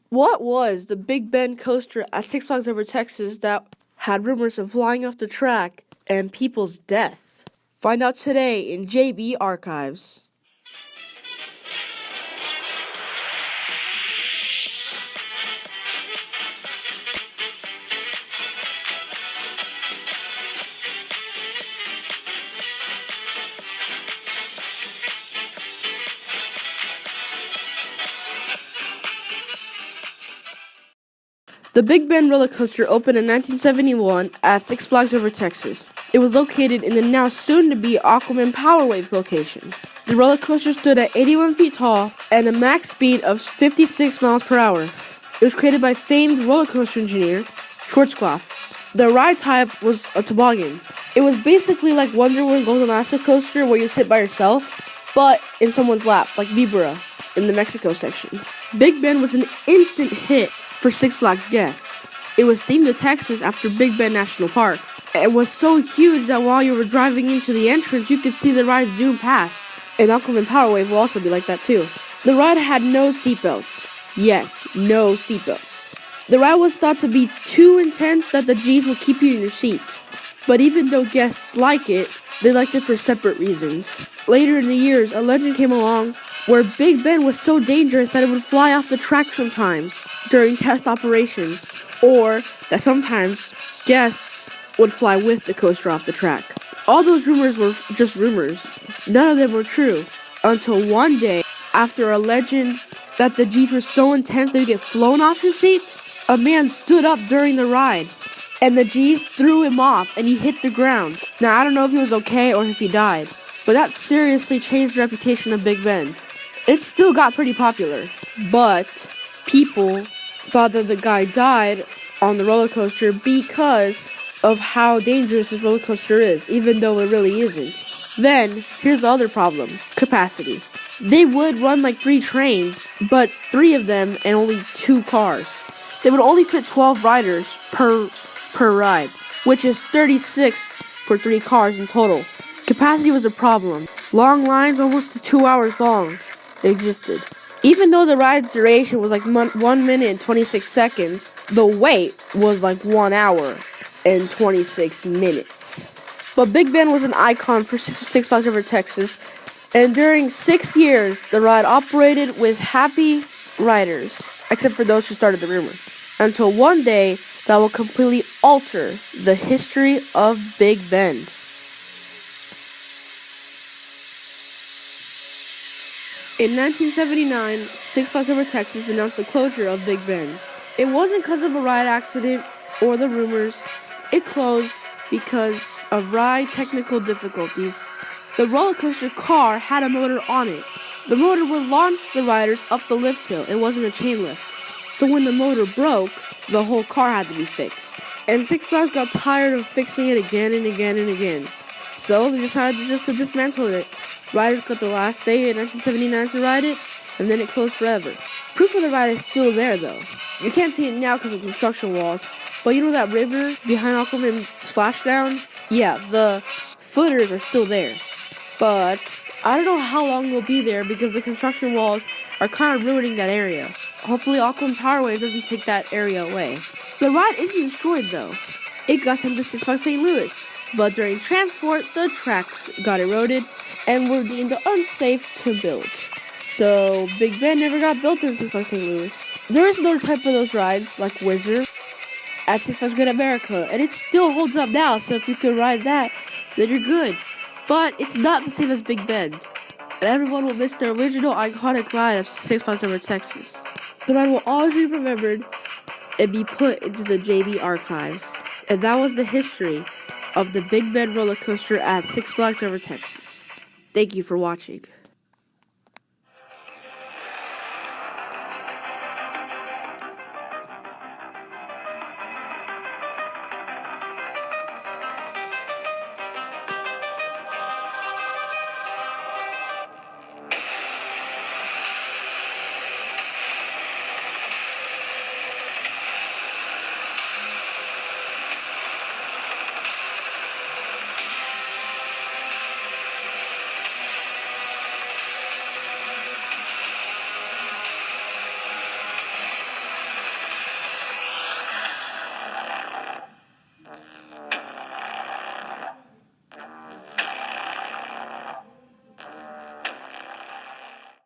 What was the Big Bend coaster at Six Flags Over Texas that had rumors of flying off the track and people's death? Find out today in JB Archives. The Big Bend roller coaster opened in 1971 at Six Flags Over Texas. It was located in the now soon-to-be Aquaman Power Wave location. The roller coaster stood at 81 feet tall and a max speed of 56 miles per hour. It was created by famed roller coaster engineer Schwarzkopf. The ride type was a toboggan. It was basically like Wonderland Golden Lasso coaster where you sit by yourself, but in someone's lap, like Vibra in the Mexico section. Big Bend was an instant hit for Six Flags guests. It was themed to Texas after Big Bend National Park. It was so huge that while you were driving into the entrance, you could see the ride zoom past. And Aquaman Power Wave will also be like that too. The ride had no seatbelts. Yes, no seatbelts. The ride was thought to be too intense that the G's would keep you in your seat. But even though guests like it, they liked it for separate reasons. Later in the years, a legend came along where Big Ben was so dangerous that it would fly off the track sometimes during test operations, or that sometimes guests would fly with the coaster off the track. All those rumors were just rumors. None of them were true, until one day, after a legend that the G's were so intense they would get flown off his seat, a man stood up during the ride, and the G's threw him off, and he hit the ground. Now, I don't know if he was okay or if he died, but that seriously changed the reputation of Big Ben. It still got pretty popular, but people thought that the guy died on the roller coaster because of how dangerous this roller coaster is, even though it really isn't. Then, here's the other problem: capacity. They would run like 3 trains, but 3 of them and only 2 cars. They would only fit 12 riders per ride, which is 36 for 3 cars in total. Capacity was a problem. Long lines, almost to 2 hours long, existed. Even though the ride's duration was like 1 minute and 26 seconds, the wait was like 1 hour and 26 minutes. But Big Ben was an icon for Six Flags Over Texas, and during 6 years, the ride operated with happy riders, except for those who started the rumor, until one day that will completely alter the history of Big Bend. In 1979, Six Flags Over Texas announced the closure of Big Bend. It wasn't because of a ride accident or the rumors. It closed because of ride technical difficulties. The roller coaster car had a motor on it. The motor would launch the riders up the lift hill. It wasn't a chain lift. So when the motor broke, the whole car had to be fixed. And Six Flags got tired of fixing it again and again and again. So they decided to dismantle it. Riders got the last day in 1979 to ride it, and then it closed forever. Proof of the ride is still there, though. You can't see it now because of construction walls, but you know that river behind Aquaman Splashdown? Yeah, the footers are still there. But I don't know how long they'll be there because the construction walls are kind of ruining that area. Hopefully Aquaman Power Wave doesn't take that area away. The ride isn't destroyed, though. It got sent to Six Flags St. Louis, but during transport, the tracks got eroded and were deemed unsafe to build. So Big Ben never got built in Six Flags St. Louis. There is another type of those rides, like Wizard, at Six Flags Great America, and it still holds up now, so if you could ride that, then you're good. But it's not the same as Big Bend, and everyone will miss the original iconic ride of Six Flags Over Texas. The ride will always be remembered and be put into the JB Archives. And that was the history of the Big Bend roller coaster at Six Flags Over Texas. Thank you for watching.